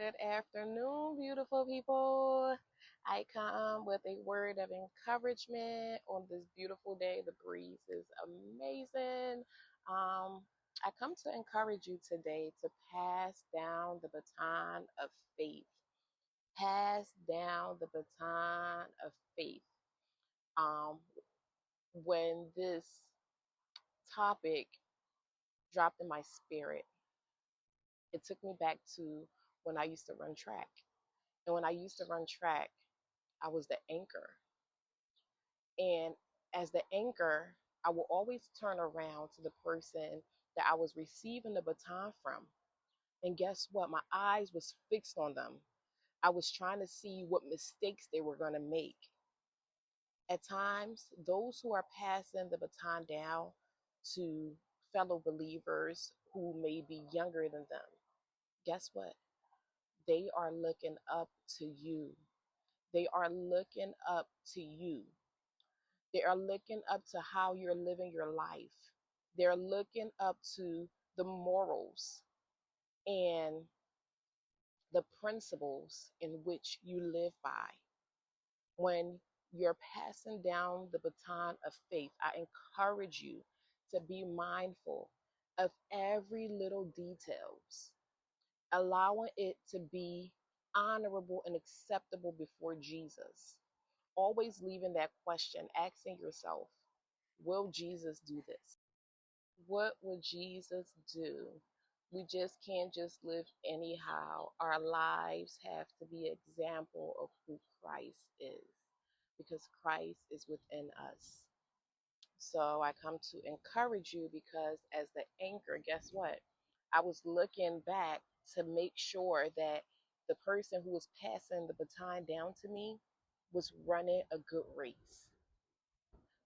Good afternoon, beautiful people. I come with a word of encouragement on this beautiful day. The breeze is amazing. Um, I come to encourage you today to pass down the baton of faith. Pass down the baton of faith. Um, when this topic dropped in my spirit, it took me back to when I used to run track. And when I used to run track, I was the anchor. And as the anchor, I will always turn around to the person that I was receiving the baton from. And guess what? My eyes was fixed on them. I was trying to see what mistakes they were going to make. At times, those who are passing the baton down to fellow believers who may be younger than them, guess what? They are looking up to you. They are looking up to you. They are looking up to how you're living your life. They're looking up to the morals and the principles in which you live by. When you're passing down the baton of faith, I encourage you to be mindful of every little details, allowing it to be honorable and acceptable before Jesus. Always leaving that question, asking yourself, will Jesus do this? What would Jesus do? We just can't just live anyhow. Our lives have to be an example of who Christ is because Christ is within us. So I come to encourage you because as the anchor, guess what? I was looking back to make sure that the person who was passing the baton down to me was running a good race.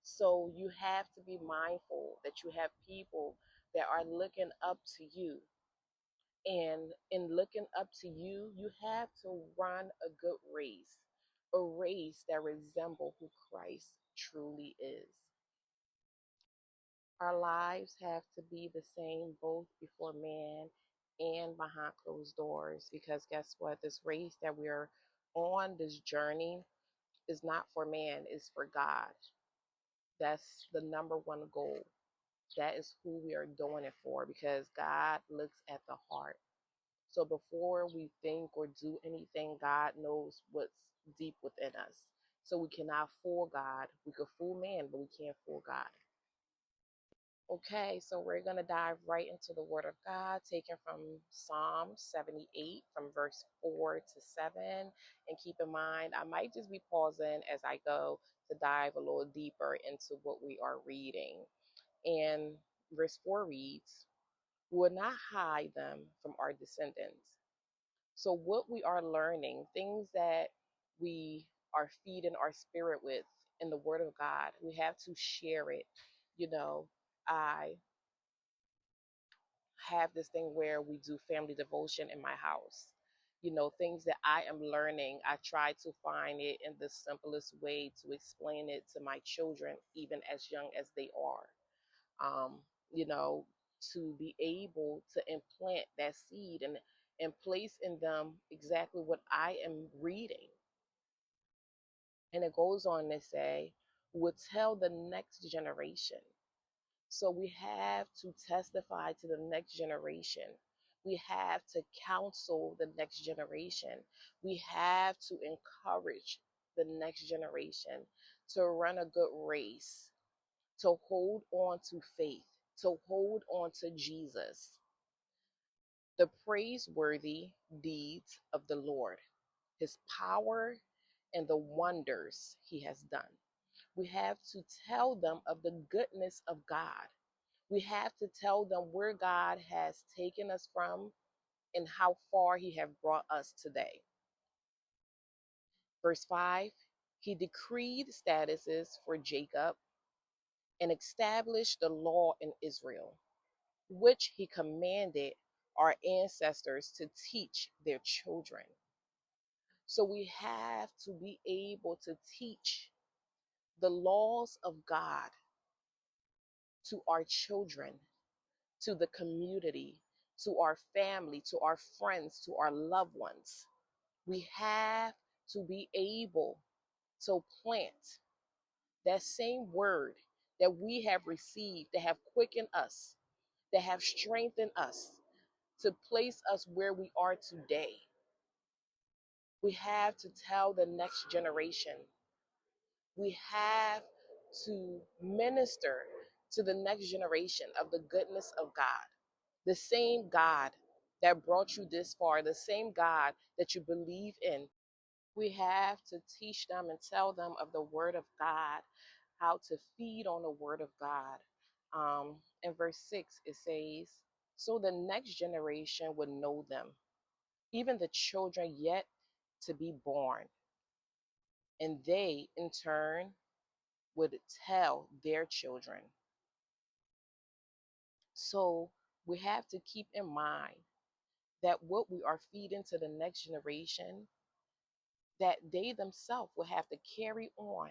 So you have to be mindful that you have people that are looking up to you. And in looking up to you, you have to run a good race, a race that resembles who Christ truly is. Our lives have to be the same both before man and behind closed doors because guess what? This race that we're on, this journey, is not for man, it's for God. That's the number one goal. That is who we are doing it for because God looks at the heart. So before we think or do anything, God knows what's deep within us. So we cannot fool God. We could fool man, but we can't fool God. Okay, so we're going to dive right into the Word of God, taken from Psalm 78, from verse 4 to 7. And keep in mind, I might just be pausing as I go to dive a little deeper into what we are reading. And verse 4 reads, "We will not hide them from our descendants." So, what we are learning, things that we are feeding our spirit with in the Word of God, we have to share it. You know, I have this thing where we do family devotion in my house. Things that I am learning, I try to find it in the simplest way to explain it to my children, even as young as they are. um, you know, to be able to implant that seed and place in them exactly what I am reading. And it goes on to say, will tell the next generation. So we have to testify to the next generation. We have to counsel the next generation. We have to encourage the next generation to run a good race, to hold on to faith, to hold on to Jesus, the praiseworthy deeds of the Lord, his power, and the wonders he has done. We have to tell them of the goodness of God. We have to tell them where God has taken us from and how far he has brought us today. Verse 5, he decreed statuses for Jacob and established the law in Israel, which he commanded our ancestors to teach their children. So we have to be able to teach the laws of God to our children, to the community, to our family, to our friends, to our loved ones. We have to be able to plant that same word that we have received, that have quickened us, that have strengthened us to place us where we are today. We have to tell the next generation. We have to minister to the next generation of the goodness of God. The same God that brought you this far, the same God that you believe in. We have to teach them and tell them of the Word of God, how to feed on the Word of God. In verse 6, it says, so the next generation would know them, even the children yet to be born, and they, in turn, would tell their children. So we have to keep in mind that what we are feeding to the next generation, that they themselves will have to carry on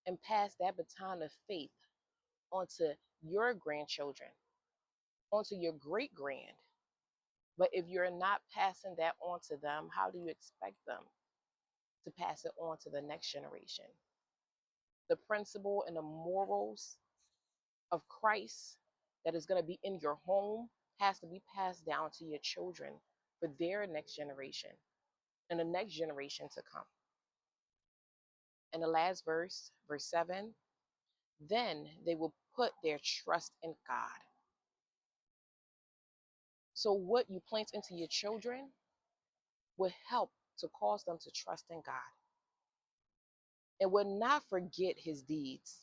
and pass that baton of faith onto your grandchildren, onto your great grand. But if you're not passing that on to them, how do you expect them to pass it on to the next generation? The principle and the morals of Christ that is going to be in your home has to be passed down to your children for their next generation and the next generation to come. And the last verse, verse 7, then they will put their trust in God. So what you plant into your children will help to cause them to trust in God and will not forget his deeds,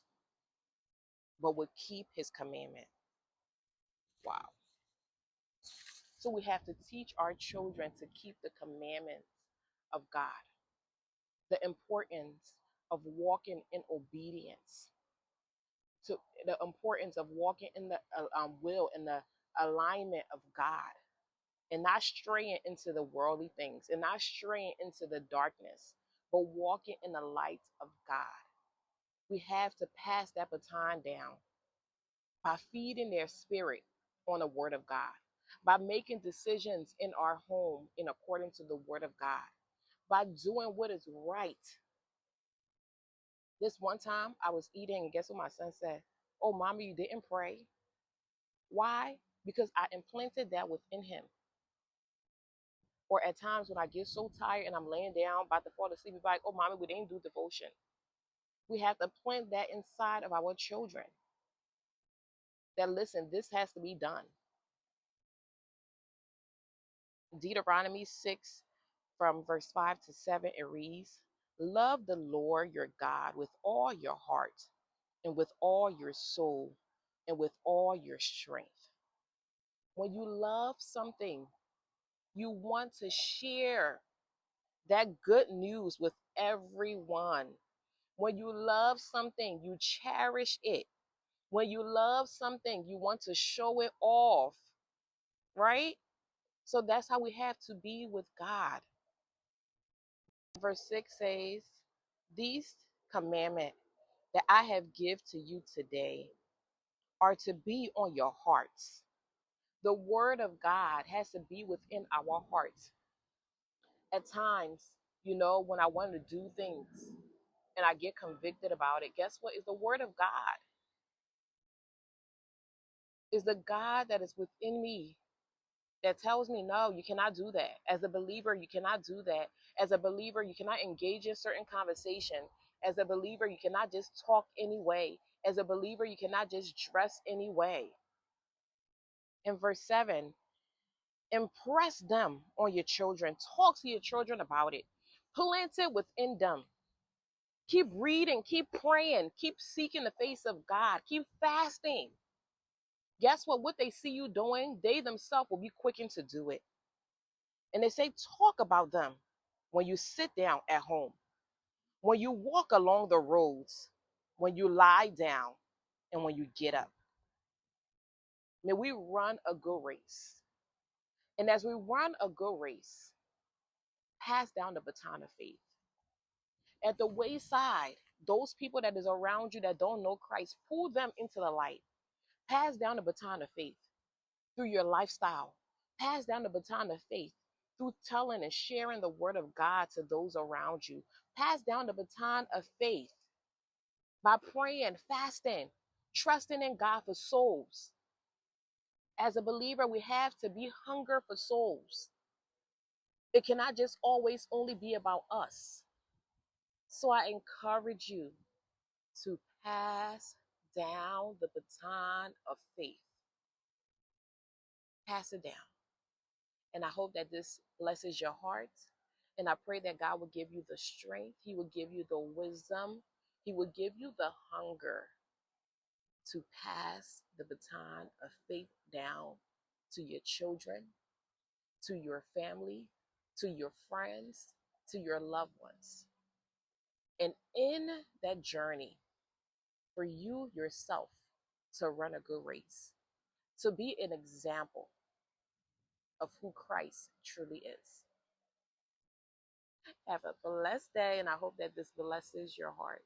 but will keep his commandment. Wow. So we have to teach our children to keep the commandments of God, the importance of walking in obedience, to the importance of walking in the will and the alignment of God, and not straying into the worldly things and not straying into the darkness, but walking in the light of God. We have to pass that baton down by feeding their spirit on the word of God, by making decisions in our home in according to the word of God, by doing what is right. This one time I was eating, and guess what my son said? Oh, mommy, you didn't pray. Why? Because I implanted that within him. Or at times when I get so tired and I'm laying down, about to fall asleep, he's like, oh, mommy, we didn't do devotion. We have to plant that inside of our children. That listen, this has to be done. Deuteronomy 6 from verse 5 to 7, it reads, love the Lord your God with all your heart and with all your soul and with all your strength. When you love something, you want to share that good news with everyone. When you love something, you cherish it. When you love something, you want to show it off, right? So that's how we have to be with God. Verse 6 says, these commandments that I have give to you today are to be on your hearts. The word of God has to be within our hearts. At times, when I want to do things and I get convicted about it, guess what? It's the word of God. It's the God that is within me that tells me, no, you cannot do that. As a believer, you cannot do that. As a believer, you cannot engage in certain conversation. As a believer, you cannot just talk anyway. As a believer, you cannot just dress anyway. In verse 7, impress them on your children. Talk to your children about it. Plant it within them. Keep reading, keep praying, keep seeking the face of God, keep fasting. Guess what? What they see you doing, they themselves will be quickened to do it. And they say, talk about them when you sit down at home, when you walk along the roads, when you lie down, and when you get up. May we run a good race. And as we run a good race, pass down the baton of faith. At the wayside, those people that is around you that don't know Christ, pull them into the light. Pass down the baton of faith through your lifestyle. Pass down the baton of faith through telling and sharing the word of God to those around you. Pass down the baton of faith by praying, fasting, trusting in God for souls. As a believer, we have to be hunger for souls. It cannot just always only be about us. So I encourage you to pass down the baton of faith. Pass it down. And I hope that this blesses your heart. And I pray that God will give you the strength. He will give you the wisdom. He will give you the hunger to pass the baton of faith down to your children, to your family, to your friends, to your loved ones. And in that journey, for you yourself to run a good race, to be an example of who Christ truly is. Have a blessed day, and I hope that this blesses your heart.